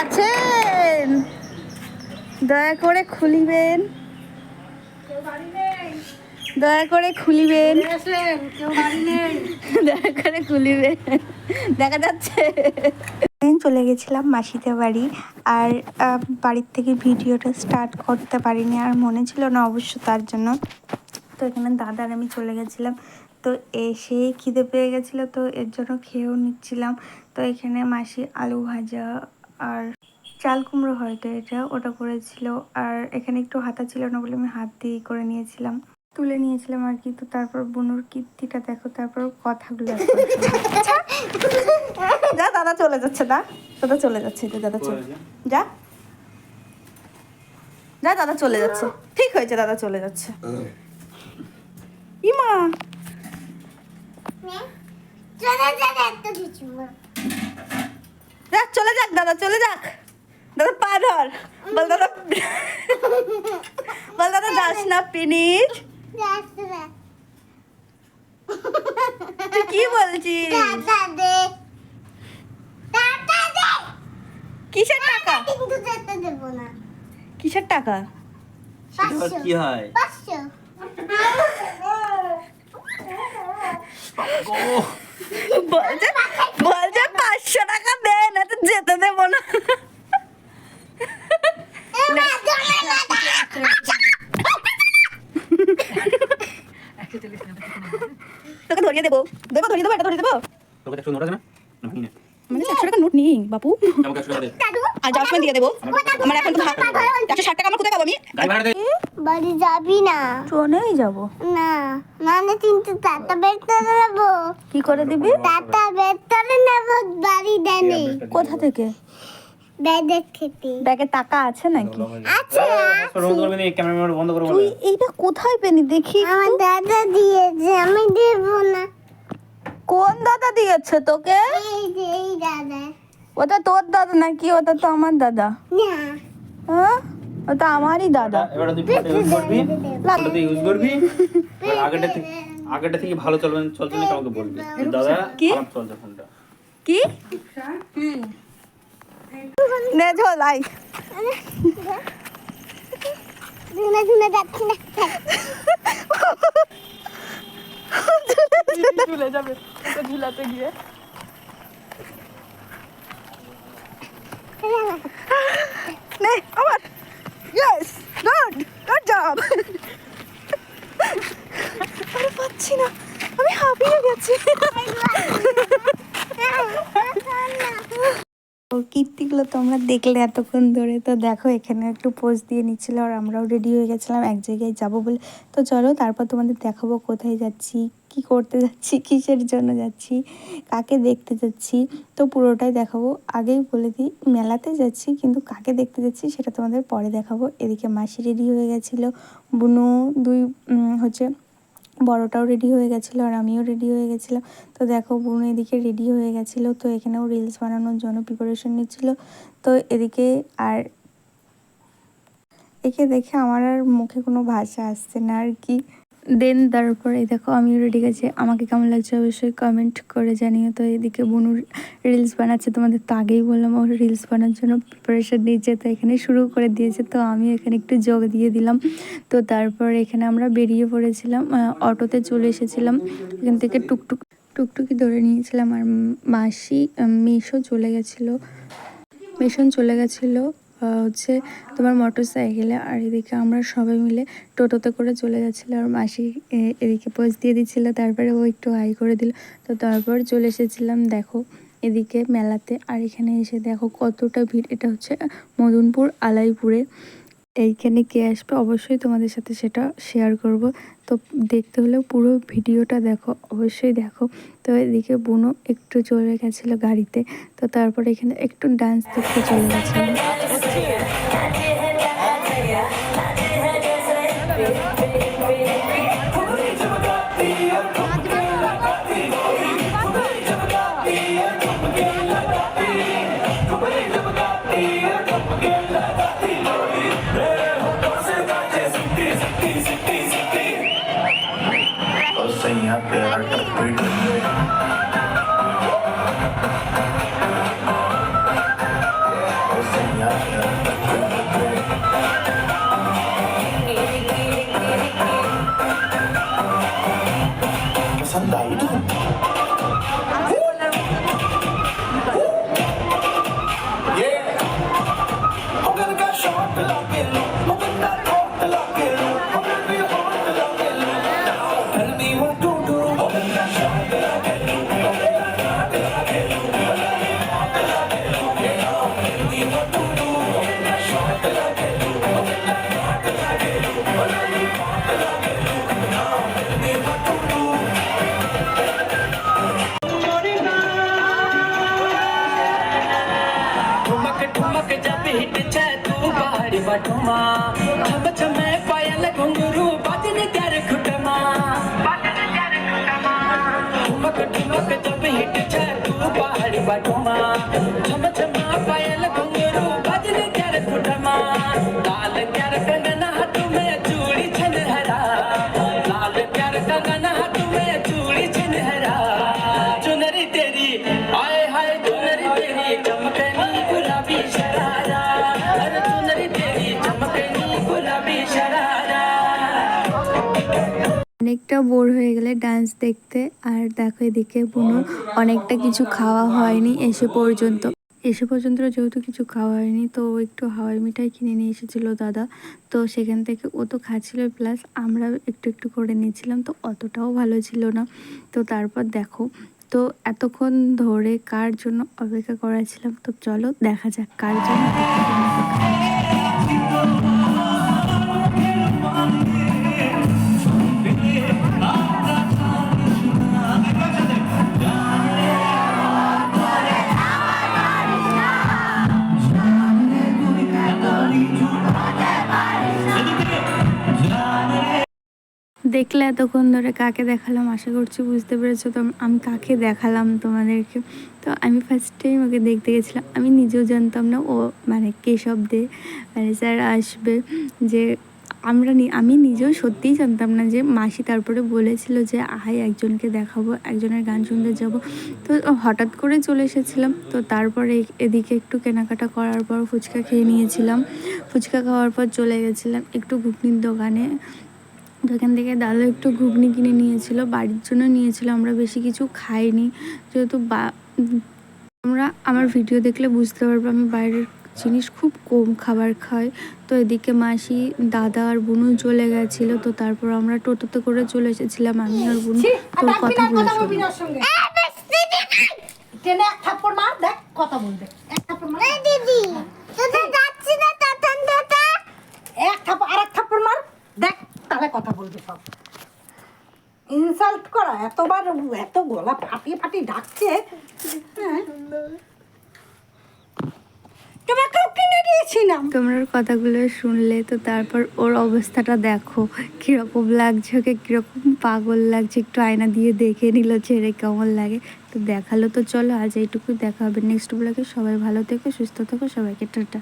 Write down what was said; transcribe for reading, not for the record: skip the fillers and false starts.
আছেন? দয়া করে খুলিবেন, দয়া করে খুলিবেন, দয়া করে খুলিবেন। দেখা যাচ্ছে চলে গেছিলাম মাসিদের বাড়ি। আর বাড়ির থেকে ভিডিওটা স্টার্ট করতে পারিনি, আর মনে ছিল না অবশ্য, তার জন্য। তো এখানে দাদার আমি চলে গেছিলাম। তো এসে খিদে পেয়ে গেছিলো, তো এর জন্য খেয়েও নিচ্ছিলাম। তো এখানে মাসি আলু ভাজা আর চাল কুমড়ো হয়তো এটা ওটা করেছিল। আর এখানে একটু হাতা ছিল না বলে আমি হাত দিয়েই করে নিয়েছিলাম, তুলে নিয়েছিলাম আর কি। তো তারপর বুনুর কীর্তিটা দেখো, তারপর কথাগুলো যা দাদা চলে যাচ্ছে, দাদা চলে যাচ্ছে, দাদা চলে যা, যা দাদা চলে যাচ্ছে। ঠিক হয়েছে, দাদা চলে যাচ্ছে। ইমা যাক, চলে যাক দাদা, চলে যাক। দাদা পা ধর, বল দাদা, বল দাদা যাস না প্লিজ। তুই কি বলছিস? কিসের টাকা? কিসের টাকা? কি হয়? বলছে 500 টাকা দে, না তো যেতে দেবো না। তোকে ধরিয়ে দেবো, এটা ধরিয়ে দেবো। তোকে 100 নোট আছে না? না ভাঙি না। মানে 100 টাকা নোট নেই বাপু, আমাকে 100 টাকা দে। আর যাওয়ার সময় দিয়ে দেবো। আমার এখন তো 160 টাকা আমার কোথায় পাবো আমি? গাড়ি ভাড়া দে। বাড়ি যাবি না? ট্রেনেই যাবো। না মানে কিন্তু টাটা বের করে নেবো। কি করে দিবি? টাটা বের করে নেবো, বাড়ি দেনে। কোথা থেকে? ব্যাগের খেতে। ব্যাগে টাকা আছে নাকি? আছে। বন্ধ করবে নি, ক্যামেরা বন্ধ করব। তুই এইটা কোথায় পেনি দেখি? আমার দাদা দিয়েছে, আমি দেবো না। কোন দাদা দিয়েছে তোকে? এই যে এই দাদা। ওটা তোর দাদা নাকি? ওটা তো আমার দাদা। না হ্যাঁ, ওটা আমারই দাদা। এবার তুই ফোনটা ইউজ করবি, ফোনটা তুই ইউজ করবি। এবার আগেরটা থেকে ভালো চলছে না কাউকে বলবি দাদা কি? খারাপ চলছে ফোনটা। কি? নে ঝোলাই। ধুনে ধুনে যাচ্ছি না। ঝুলে যাবে ওটা ঝুলাতে গিয়ে। নে আবার, ইয়েস, গুড জব। আরে পাচ্ছি না, আমি হাঁপিয়ে গেছি। কীর্তিগুলো তোমরা দেখলে এতক্ষণ ধরে। তো দেখো এখানে একটু পোজ দিয়ে নিচ্ছিল, আর আমরাও রেডি হয়ে গেছিলাম এক জায়গায় যাবো বলে। তো চলো তারপর তোমাদের দেখাবো কোথায় যাচ্ছি, কি করতে যাচ্ছি, কিসের জন্য যাচ্ছি, কাকে দেখতে যাচ্ছি। তো পুরোটাই দেখাবো। আগেই বলে দিই মেলাতে যাচ্ছি, কিন্তু কাকে দেখতে যাচ্ছি সেটা তোমাদের পরে দেখাবো। এদিকে মাসি রেডি হয়ে গেছিলো, বুনু হচ্ছে বড়টাও রেডি হয়ে গেছিলো, আর আমিও রেডি হয়ে গেছিলাম। তো দেখো বোন এদিকে রেডি হয়ে গেছিলো, তো এখানেও রিলস বানানোর জন্য প্রিপারেশন নিচ্ছিল। তো এদিকে আর একে দেখে আমার আর মুখে কোনো ভাষা আসছে না আর কি। দেন তারপরে দেখো আমিও রেডি গেছি। আমাকে কেমন লাগছে অবশ্যই কমেন্ট করে জানিও। তো এদিকে বুনুর রিলস বানাচ্ছে, তোমাদের তো আগেই বললাম ওর রিলস বানানোর জন্য প্রিপারেশন নিচ্ছে, তো এখানে শুরু করে দিয়েছে। তো আমি এখানে একটু যোগ দিয়ে দিলাম। তো তারপর এখানে আমরা বেরিয়ে পড়েছিলাম, অটোতে চলে এসেছিলাম। এখান থেকে টুকটুকি ধরে নিয়েছিলাম। আর মাসি মেশো চলে গেছিলো, হচ্ছে তোমার মোটর সাইকেলে। আর এদিকে আমরা সবাই মিলে টোটোতে করে চলে যাচ্ছিলো, আর মাসি এদিকে পোজ দিয়ে দিচ্ছিলো, তারপরে ও একটু হাই করে দিল। তো তারপর চলে এসেছিলাম দেখো এদিকে মেলাতে। আর এখানে এসে দেখো কতটা ভিড়। এটা হচ্ছে মদনপুর আলাইপুরে। এইখানে কে আসবে অবশ্যই তোমাদের সাথে সেটা শেয়ার করব। তো দেখতে হলে পুরো ভিডিওটা দেখো, অবশ্যই দেখো। তো এদিকে বুনো একটু চলে গেছিলো গাড়িতে। তো তারপরে এখানে একটু ডান্স দেখতে চলে গেছিলো। पहाड़ी बटुमा छम छमे पायल घुंघरू बजने त्यार खुटमा ठुमक ठुमक जब हिट छे तू पहाड़ी बटुमा छम छमा पायल घुंघरू बजने त्यार खुटमा लाल प्यार कंगना हाथ में चूड़ी छनहरा लाल प्यार कंगना हाथ में चूड़ी छनहरा चुनरी तेरी आए हाय चुनरी तेरी चमकनी गुलाबी शरारा अरे चुनरी तेरी चमकनी गुलाबी शरारा অনেকটা বোর হয়ে গেলে ডান্স দেখতে। আর দেখো এদিকে বুনো অনেকটা কিছু খাওয়া হয়নি এসে পর্যন্ত যেহেতু কিছু খাওয়া হয়নি, তো ও একটু হাওয়াই মিঠাই কিনে নিয়ে এসেছিলো দাদা। তো সেখান থেকে ও তো খাচ্ছিল, প্লাস আমরা একটু একটু করে নিয়েছিলাম, তো অতটাও ভালো ছিল না। তো তারপর দেখো, তো এতক্ষণ ধরে কার জন্য অপেক্ষা করাছিলাম, তো চলো দেখা যাক কার জন্য অপেক্ষা করছিলাম। দেখলে এতক্ষণ ধরে কাকে দেখালাম, আশা করছি বুঝতে পেরেছো। তো আমি কাকে দেখালাম তোমাদেরকে। তো আমি ফার্স্ট টাইম ওকে দেখতে গেছিলাম, আমি নিজেও জানতাম না ও মানে কেশব দে মানে স্যার আসবে, যে আমি নিজেও সত্যিই জানতাম না যে মাসি তারপরে বলেছিল যে আয় একজনকে দেখাবো, একজনের গান শুনতে যাব। তো হঠাৎ করে চলে এসেছিলাম। তো তারপরে এদিকে একটু কেনাকাটা করার পর ফুচকা খেয়ে নিয়েছিলাম। ফুচকা খাওয়ার পর চলে গেছিলাম একটু ঘুগনির দোকানে। দোকান থেকে দাদা একটু ঘুগনি কিনে নিয়েছিল, বাড়ির জন্য নিয়েছিল, আমরা বেশি কিছু খাইনি যেহেতু আমার ভিডিও দেখলে বুঝতে পারবো আমি বাইরের জিনিস খুব কম খাবার খাই। তো এদিকে মাসি দাদা আর বুনু চলে গেছিলো, তো তারপর আমরা টোটোতে করে চলে এসেছিলাম আমি আর বুনু। তোর কথা ট্রেনে এক থাপ্পড় মার, দেখ কথা বলবে। এক থাপ্পড় মার দিদি তুই যাচ্ছি না তখন দাদা এক থাপ্পড়, আর এক থাপ্পড় মার, দেখ তাহলে কথা বলবে সব। ইনসাল্ট করা এতবার, এত গলা ফাটিয়ে ফাটিয়ে ডাকছে। হ্যাঁ তোমাকেও কিনে দিয়েছিলাম। তোমরা ওর কথাগুলো শুনলে, তো তারপর ওর অবস্থাটা দেখো কীরকম লাগছে, ওকে কীরকম পাগল লাগছে, একটু আয়না দিয়ে দেখে নিল ছেড়ে কেমন লাগে। তো দেখালো, তো চলো আজ এইটুকু, দেখা হবে নেক্সট ব্লগে। সবাই ভালো থেকো, সুস্থ থেকো, সবাইকে টাটা।